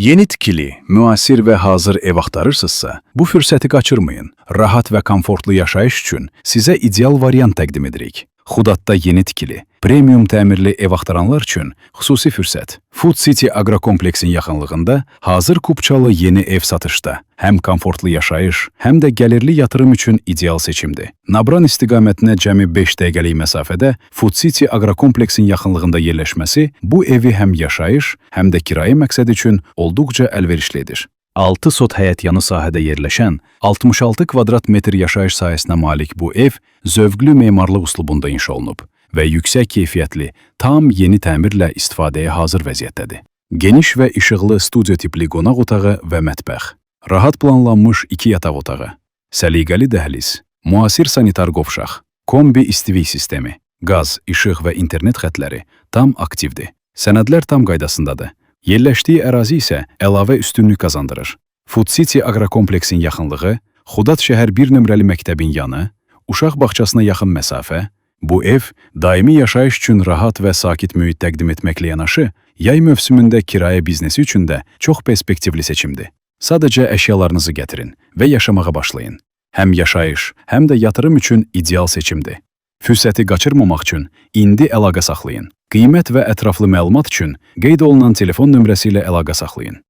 Yeni tikili, müasir və hazır ev axtarırsınızsa, bu fürsəti qaçırmayın. Rahat və komfortlu yaşayış üçün sizə ideal variant təqdim edirik. Xudatda yeni tikili, premium təmirli ev axtaranlar üçün xüsusi fürsət. Food City Agrokompleksin yaxınlığında hazır Kupçalı yeni ev satışda. Həm komfortlu yaşayış, həm də gəlirli yatırım üçün ideal seçimdir. Nabran istiqamətinə cəmi 5 dəqiqəlik məsafədə Food City Agrokompleksin yaxınlığında yerləşməsi bu evi həm yaşayış, həm də kirayə məqsədi üçün olduqca əlverişlidir. 6 sot həyət yanı sahədə yerləşən 66 kvadrat metr yaşayış sahəsinə malik bu ev zövqlü memarlıq üslubunda inşa olunub və yüksək keyfiyyətli, tam yeni təmirlə istifadəyə hazır vəziyyətdədir. Geniş və işıqlı studiyo tipli qonaq otağı və mətbəx, rahat planlanmış 2 yataq otağı, səliqəli dəhliz, müasir sanitar qovşaq, kombi istilik sistemi, qaz, işıq və internet xətləri tam aktivdir. Sənədlər tam qaydasındadır. Yerləşdiyi ərazi isə əlavə üstünlük qazandırır. Food City Agrokompleksin yaxınlığı, Xudat şəhər 1 nömrəli məktəbin yanı, uşaq bağçasına yaxın məsafə, bu ev daimi yaşayış üçün rahat və sakit mühit təqdim etməklə yanaşı, yay mövsümündə kirayə biznesi üçün də çox perspektivli seçimdir. Sadəcə əşyalarınızı gətirin və yaşamağa başlayın. Həm yaşayış, həm də yatırım üçün ideal seçimdir. Fürsəti qaçırmamaq üçün indi əlaqə saxlayın. Qiymət və ətraflı məlumat üçün qeyd olunan telefon nömrəsi ilə əlaqə saxlayın.